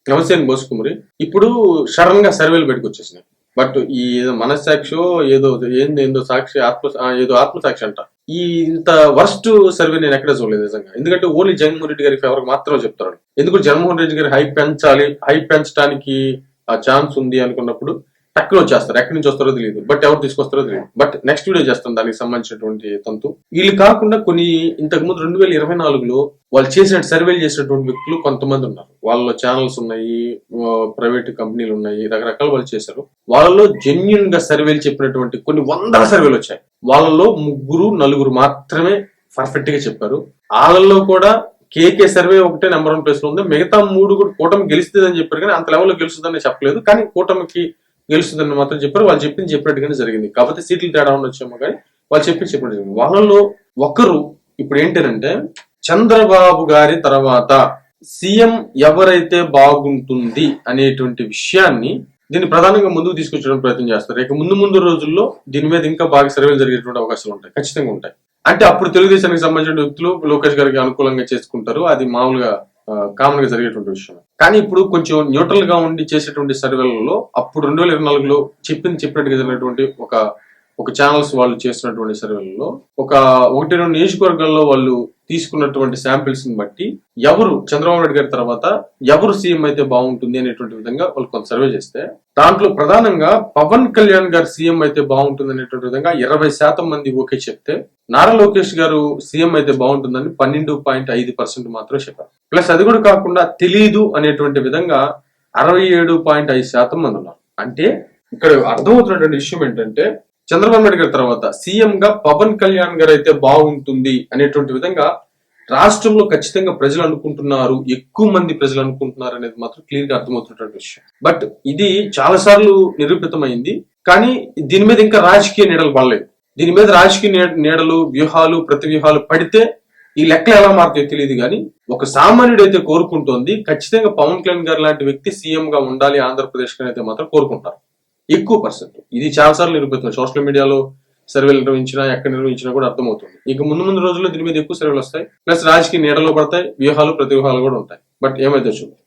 నమస్తే అండి బోసుకుమరి. ఇప్పుడు సడన్ గా సర్వేలు బయటకు వచ్చేసినాయి. బట్ ఈ ఏదో మనస్సాక్షి ఏదో ఏందో సాక్షి ఏదో ఆత్మసాక్షి అంట. ఈ ఇంత వర్స్ట్ సర్వే నేను ఎక్కడ చూడలేదు నిజంగా. ఎందుకంటే ఓన్లీ జగన్మోహన్ రెడ్డి గారి ఫేవర్ మాత్రమే చెప్తారు. ఎందుకంటే జగన్మోహన్ రెడ్డి గారి హైప్ పెంచడానికి ఆ ఛాన్స్ ఉంది అనుకున్నప్పుడు టక్కున వచ్చేస్తారు. ఎక్కడి నుంచి వస్తారో తెలియదు, బట్ ఎవరు తీసుకొస్తారో తెలియదు. బట్ నెక్స్ట్ వీడియో చేస్తాను దానికి సంబంధించినటువంటి తంతు. వీళ్ళు కాకుండా కొన్ని ఇంతకు ముందు 2024లో వాళ్ళు చేసినట్టు సర్వేలు చేసినటువంటి వ్యక్తులు కొంతమంది ఉన్నారు. వాళ్ళ ఛానల్స్ ఉన్నాయి, ప్రైవేట్ కంపెనీలు ఉన్నాయి, రకరకాల వాళ్ళు చేశారు. వాళ్ళలో జెన్యున్ గా సర్వేలు చెప్పినటువంటి కొన్ని వందల సర్వేలు వచ్చాయి. వాళ్ళలో 3-4 మాత్రమే పర్ఫెక్ట్ గా చెప్పారు. వాళ్ళలో కూడా కేకే సర్వే ఒకటే నెంబర్ 1 ప్లేస్ లో ఉంది. మిగతా 3 కూడా కూటమి గెలుస్తుంది అని చెప్పారు, కానీ అంత లెవెల్లో గెలుస్తుందని చెప్పలేదు. కానీ కూటమికి గెలుస్తుందని మాత్రం చెప్పారు. వాళ్ళు చెప్పినట్టుగానే జరిగింది. కాకపోతే సీట్లు తేడా ఉండొచ్చేమో, కానీ వాళ్ళు చెప్పినట్టు జరిగింది. వాళ్ళలో ఒకరు ఇప్పుడు ఏంటంటే, చంద్రబాబు గారి తర్వాత సీఎం ఎవరైతే బాగుంటుంది అనేటువంటి విషయాన్ని దీన్ని ప్రధానంగా ముందుకు తీసుకొచ్చడం ప్రయత్నం చేస్తారు. ఇక ముందు రోజుల్లో దీని మీద ఇంకా బాగా సర్వేలు జరిగేటువంటి అవకాశాలు ఉంటాయి, ఖచ్చితంగా ఉంటాయి. అంటే అప్పుడు తెలుగుదేశానికి సంబంధించిన వ్యక్తులు లోకేష్ గారికి అనుకూలంగా చేసుకుంటారు. అది మామూలుగా కామన్ గా జరిగేటువంటి విషయం. కానీ ఇప్పుడు కొంచెం న్యూట్రల్ గా ఉండి చేసేటువంటి సర్వేలలో అప్పుడు 2024లో చెప్పినట్టుగా జరిగినటువంటి ఒక ఛానల్స్ వాళ్ళు చేసినటువంటి సర్వేలలో 1-2 నియోజకవర్గాల్లో వాళ్ళు తీసుకున్నటువంటి శాంపిల్స్ ని బట్టి ఎవరు చంద్రబాబు నాయుడు గారి తర్వాత ఎవరు సీఎం అయితే బాగుంటుంది అనేటువంటి విధంగా వాళ్ళు కొంత సర్వే చేస్తే, దాంట్లో ప్రధానంగా పవన్ కళ్యాణ్ గారు సీఎం అయితే బాగుంటుంది అనేటువంటి విధంగా 20% మంది ఓకే చెప్తే, నారా లోకేష్ గారు సీఎం అయితే బాగుంటుందని 12.5% మాత్రమే చెప్పారు. ప్లస్ అది కూడా కాకుండా తెలీదు అనేటువంటి విధంగా 67.5% మంది ఉన్నారు. అంటే ఇక్కడ అర్థమవుతున్నటువంటి విషయం ఏంటంటే, చంద్రబాబు నాయుడు గారి తర్వాత సీఎం గా పవన్ కళ్యాణ్ గారు అయితే బాగుంటుంది అనేటువంటి విధంగా రాష్ట్రంలో ఖచ్చితంగా ప్రజలు అనుకుంటున్నారు, ఎక్కువ మంది ప్రజలు అనుకుంటున్నారు అనేది మాత్రం క్లియర్ గా అర్థమవుతున్నటువంటి విషయం. బట్ ఇది చాలా సార్లు నిరూపితమైంది, కానీ దీని మీద ఇంకా రాజకీయ నీడలు పడలేదు. దీని మీద రాజకీయ నీడలు, వ్యూహాలు, ప్రతి వ్యూహాలు పడితే ఈ లెక్కలు ఎలా మారుతాయో తెలియదు. కానీ ఒక సామాన్యుడు అయితే కోరుకుంటోంది, ఖచ్చితంగా పవన్ కళ్యాణ్ గారు లాంటి వ్యక్తి సీఎం గా ఉండాలి ఆంధ్రప్రదేశ్ అయితే మాత్రం కోరుకుంటారు ఎక్కువ పర్సెంట్. ఇది చాలా సార్లు నిరూపిస్తుంది. సోషల్ మీడియాలో సర్వేలు నిర్వహించినా, ఎక్కడ నిర్వహించినా కూడా అర్థమవుతుంది. ఇక ముందు రోజుల్లో దీని మీద ఎక్కువ సర్వేలు వస్తాయి. ప్లస్ రాజకీయ నీడలో పడతాయి, వ్యూహాలు, ప్రతి వ్యూహాలు కూడా ఉంటాయి. బట్ ఏమైతే చూద్దాం.